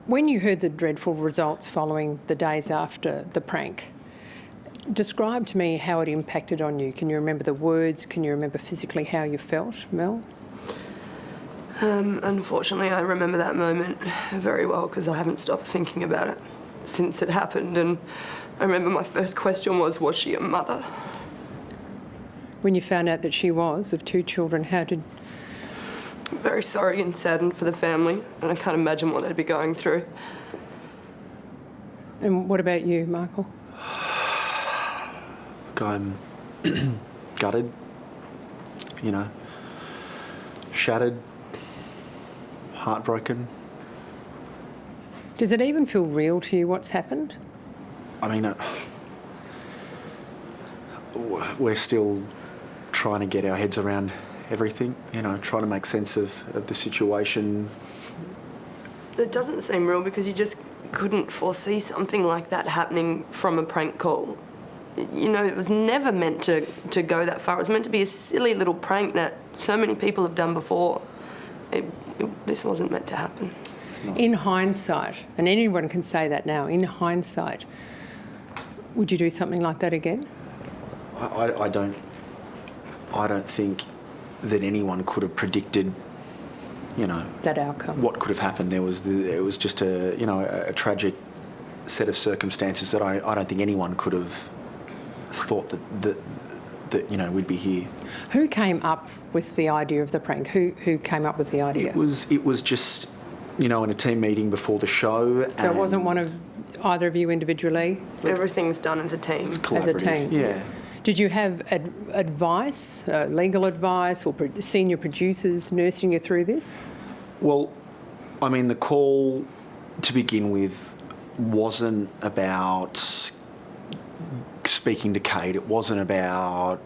When you heard the dreadful results following the days after the prank, describe to me how it impacted on you. Can you remember the words? Can you remember physically how you felt, Mel? Unfortunately, I remember that moment very well because I haven't stopped thinking about it since it happened. And I remember my first question was she a mother? When you found out that she was, of 2 children, how did... Very sorry and saddened for the family, and I can't imagine what they'd be going through. And what about you, Michael? Look, I'm gutted, shattered, heartbroken. Does it even feel real to you what's happened? I mean, we're still trying to get our heads around everything, trying to make sense of the situation. It doesn't seem real because you just couldn't foresee something like that happening from a prank call. It was never meant to go that far. It was meant to be a silly little prank that so many people have done before. This wasn't meant to happen. In hindsight, and anyone can say that now, in hindsight, would you do something like that again? I don't think that anyone could have predicted, that outcome. What could have happened. It was just a tragic set of circumstances that I don't think anyone could have thought that we'd be here. Who came up with the idea of the prank? Who came up with the idea? It was just in a team meeting before the show. So it wasn't one of either of you individually? Everything's done as a team. It's collaborative. As a team. Yeah. Did you have advice, legal advice, or senior producers nursing you through this? Well, I mean, the call to begin with wasn't about speaking to Kate. It wasn't about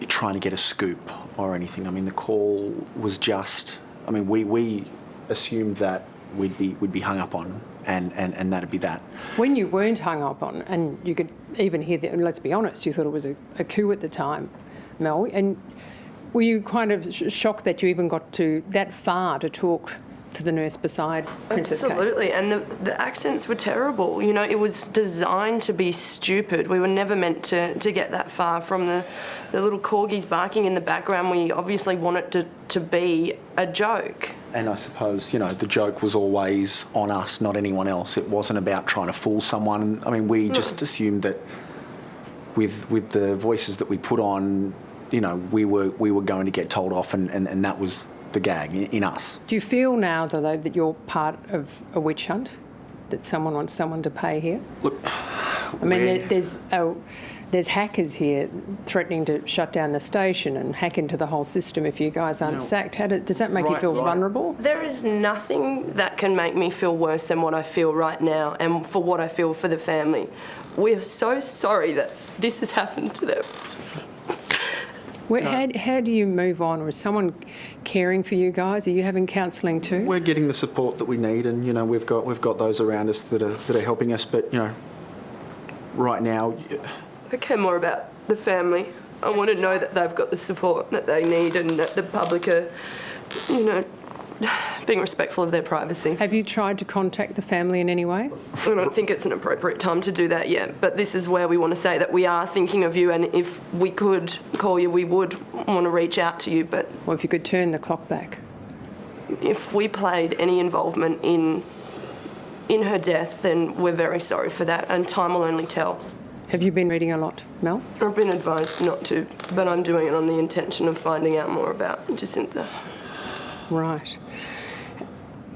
trying to get a scoop or anything. I mean, the call was just... I mean, we assumed that we'd be hung up on, and that'd be that. When you weren't hung up on, and you could even hear that, and let's be honest, you thought it was a coup at the time, Mel, and were you kind of shocked that you even got to that far to talk to the nurse beside Princess Kate? Absolutely, and the accents were terrible. It was designed to be stupid. We were never meant to get that far. From the little corgis barking in the background, we obviously want it to be a joke. And I suppose, the joke was always on us, not anyone else. It wasn't about trying to fool someone. I mean, we just assumed that with the voices that we put on, we were going to get told off, and that was the gag in us. Do you feel now, though, that you're part of a witch hunt? That someone wants someone to pay here? Look, I mean, there's hackers here threatening to shut down the station and hack into the whole system if you guys aren't sacked. Does that make you feel vulnerable? There is nothing that can make me feel worse than what I feel right now, and for what I feel for the family. We are so sorry that this has happened to them. How do you move on? Or is someone caring for you guys? Are you having counselling too? We're getting the support that we need, and we've got those around us that are helping us. But right now, I care more about the family. I want to know that they've got the support that they need, and that the public are, being respectful of their privacy. Have you tried to contact the family in any way? I don't think it's an appropriate time to do that yet, but this is where we want to say that we are thinking of you, and if we could call you, we would want to reach out to you. But well, if you could turn the clock back. If we played any involvement in her death, then we're very sorry for that, and time will only tell. Have you been reading a lot, Mel? I've been advised not to, but I'm doing it on the intention of finding out more about Jacinta. Right.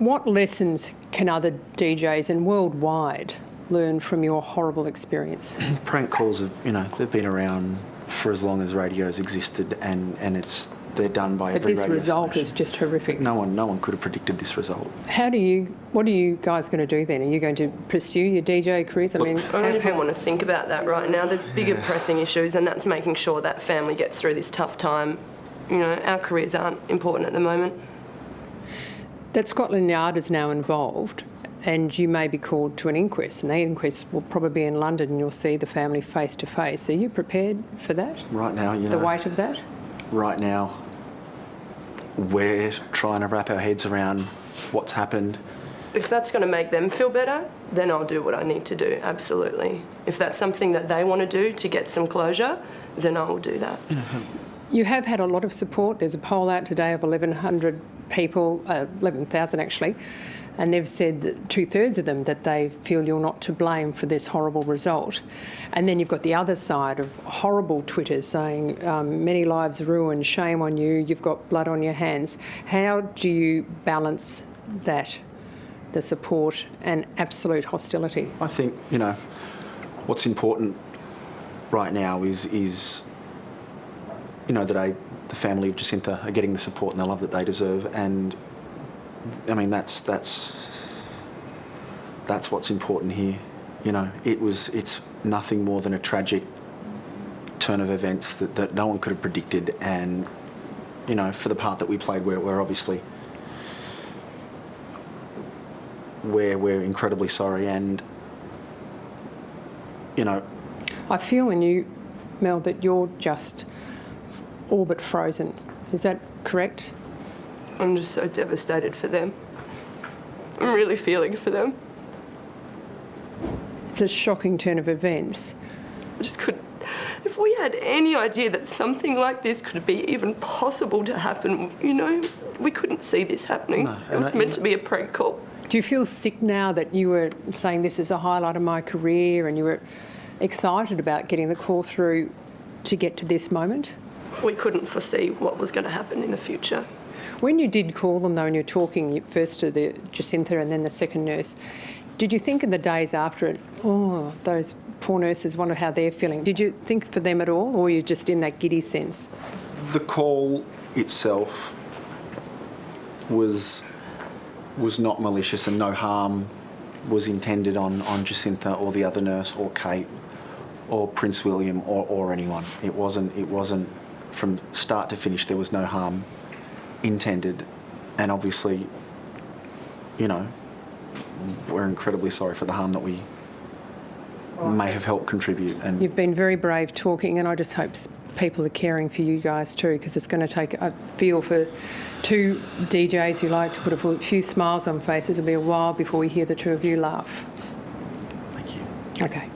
What lessons can other DJs and worldwide learn from your horrible experience? Prank calls they've been around for as long as radio's existed, and they're done by every radio station. But this result is just horrific. No one could have predicted this result. What are you guys going to do then? Are you going to pursue your DJ careers? I don't even want to think about that right now. There's bigger pressing issues, and that's making sure that family gets through this tough time. Our careers aren't important at the moment. That Scotland Yard is now involved, and you may be called to an inquest, and the inquest will probably be in London, and you'll see the family face to face. Are you prepared for that? Right now, the weight of that? Right now, we're trying to wrap our heads around what's happened. if that's going to make them feel better, then I'll do what I need to do, absolutely. If that's something that they want to do to get some closure, then I will do that. You have had a lot of support. There's a poll out today of 1,100 people, 11,000 actually, and they've said that 2/3 of them that they feel you're not to blame for this horrible result. And then you've got the other side of horrible Twitter saying many lives ruined, shame on you, you've got blood on your hands. How do you balance that, the support and absolute hostility? I think, what's important right now is that the family of Jacinta are getting the support and the love that they deserve, and I mean that's what's important here. It's nothing more than a tragic turn of events that no one could have predicted, and for the part that we played, we're obviously we're incredibly sorry, and I feel in you, Mel, that you're just all but frozen. Is that correct? I'm just so devastated for them. I'm really feeling for them. It's a shocking turn of events. I just couldn't. If we had any idea that something like this could be even possible to happen, we couldn't see this happening. No, it was meant to be a prank call. Do you feel sick now that you were saying this is a highlight of my career and you were excited about getting the call through to get to this moment? We couldn't foresee what was going to happen in the future. When you did call them, though, and you're talking first to the Jacinta and then the second nurse, did you think in the days after it, oh, those poor nurses, wonder how they're feeling? Did you think for them at all, or were you just in that giddy sense? The call itself was not malicious, and no harm was intended on Jacinta or the other nurse or Kate or Prince William or anyone. It wasn't from start to finish. There was no harm intended, and obviously, we're incredibly sorry for the harm that we may have helped contribute. And you've been very brave talking, and I just hope people are caring for you guys too, because it's going to take, I feel, for two DJs who like to put a few smiles on faces, it'll be a while before we hear the two of you laugh. thank you. Okay.